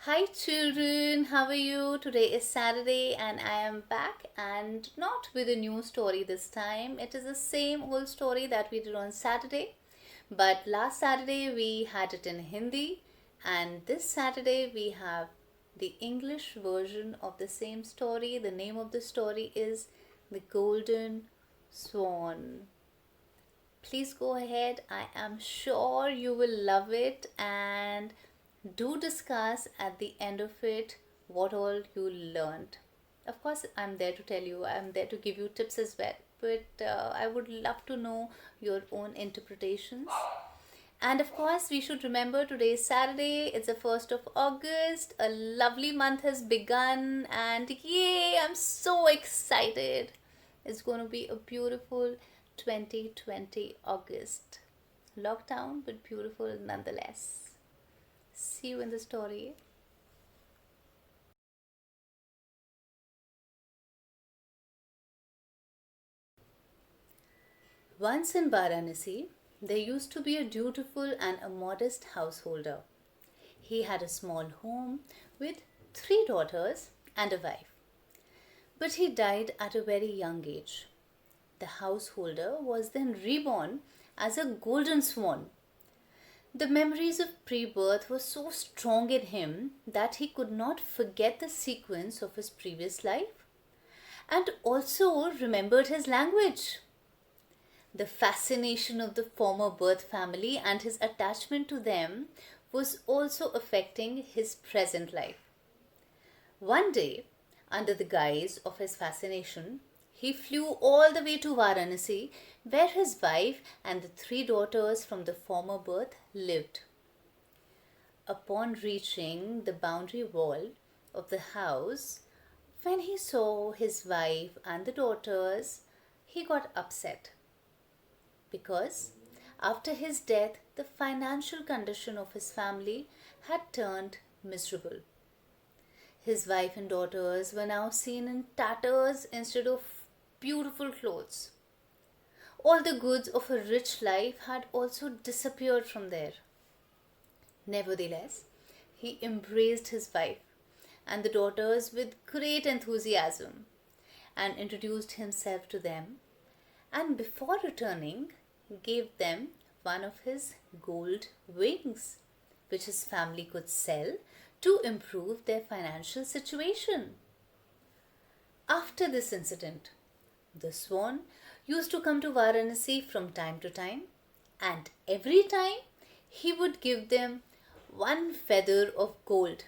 Hi children, how are you? Today is Saturday and I am back and not with a new story this time. It is the same old story that we did on Saturday. But last Saturday we had it in Hindi and this Saturday we have the English version of the same story. The name of the story is The Golden Swan. Please go ahead. I am sure you will love it and do discuss at the end of it what all you learned. Of course, I'm there to tell you, I'm there to give you tips as well, but I would love to know your own interpretations. And of course, we should remember today is Saturday, it's the 1st of August, a lovely month has begun, and yay, I'm so excited. It's going to be a beautiful 2020 August. Lockdown, but beautiful nonetheless. See you in the story. Once in Varanasi, there used to be a dutiful and a modest householder. He had a small home with three daughters and a wife. But he died at a very young age. The householder was then reborn as a golden swan. The memories of pre birth were so strong in him that he could not forget the sequence of his previous life and also remembered his language. The fascination of the former birth family and his attachment to them was also affecting his present life. One day, under the guise of his fascination, he flew all the way to Varanasi, where his wife and the three daughters from the former birth lived. Upon reaching the boundary wall of the house, when he saw his wife and the daughters, he got upset because after his death, the financial condition of his family had turned miserable. His wife and daughters were now seen in tatters instead of beautiful clothes. All the goods of a rich life had also disappeared from there. Nevertheless, he embraced his wife and the daughters with great enthusiasm and introduced himself to them, and before returning, gave them one of his gold wings, which his family could sell to improve their financial situation. After this incident, the swan used to come to Varanasi from time to time, and every time he would give them one feather of gold.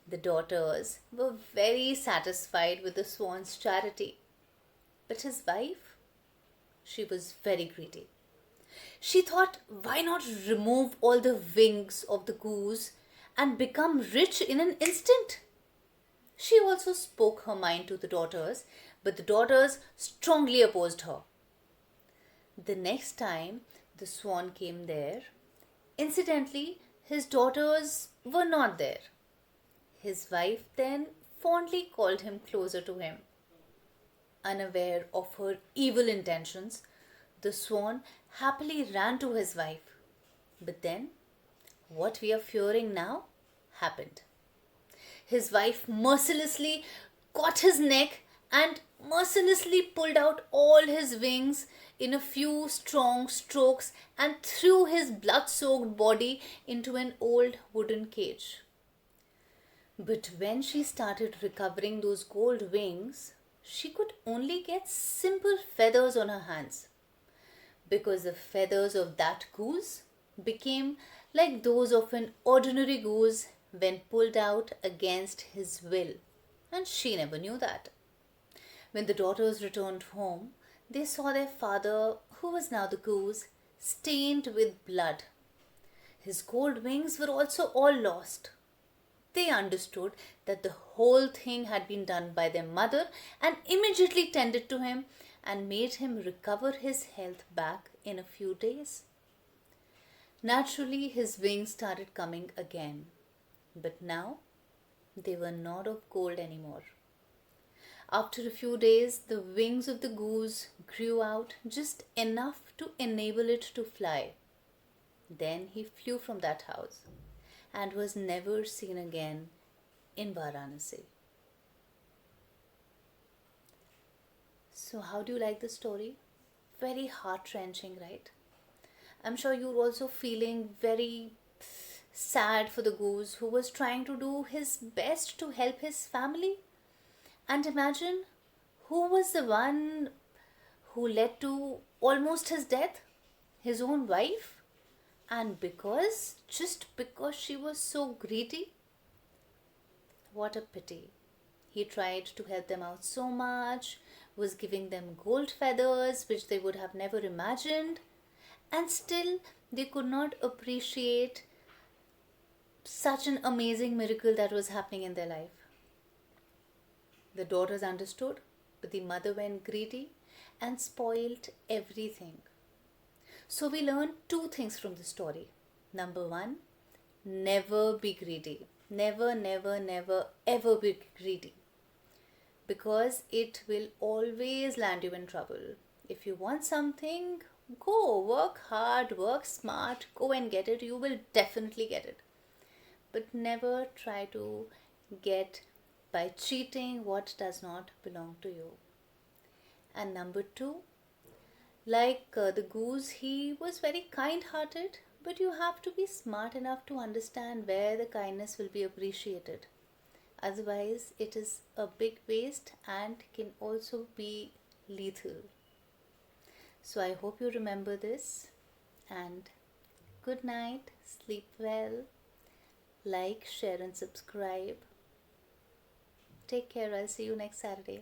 The daughters were very satisfied with the swan's charity, but his wife, she was very greedy. She thought, why not remove all the wings of the goose and become rich in an instant? She also spoke her mind to the daughters, but the daughters strongly opposed her. The next time the swan came there, incidentally, his daughters were not there. His wife then fondly called him closer to him. Unaware of her evil intentions, the swan happily ran to his wife. But then, what we are fearing now happened. His wife mercilessly caught his neck and mercilessly pulled out all his wings in a few strong strokes and threw his blood soaked body into an old wooden cage. But when she started recovering those gold wings, she could only get simple feathers on her hands because the feathers of that goose became like those of an ordinary goose when pulled out against his will, and she never knew that. When the daughters returned home, they saw their father, who was now the goose, stained with blood. His gold wings were also all lost. They understood that the whole thing had been done by their mother and immediately tended to him and made him recover his health back in a few days. Naturally, his wings started coming again, but now they were not of gold anymore. After a few days, the wings of the goose grew out just enough to enable it to fly. Then he flew from that house. and was never seen again in Varanasi. So, how do you like the story? Very heart wrenching, right? I'm sure you're also feeling very sad for the goose who was trying to do his best to help his family. And imagine who was the one who led to almost his death? His own wife. And just because she was so greedy, what a pity. He tried to help them out so much, was giving them gold feathers, which they would have never imagined, and still they could not appreciate such an amazing miracle that was happening in their life. The daughters understood, but the mother went greedy and spoiled everything. So we learn two things from the story. Number one, never be greedy. Never, never, never, ever be greedy. Because it will always land you in trouble. If you want something, go work hard, work smart, go and get it. You will definitely get it. But never try to get by cheating what does not belong to you. And number two, like the goose, he was very kind hearted, but you have to be smart enough to understand where the kindness will be appreciated. Otherwise, it is a big waste and can also be lethal. So, I hope you remember this, and good night, sleep well, like, share, and subscribe. Take care. I'll see you next Saturday.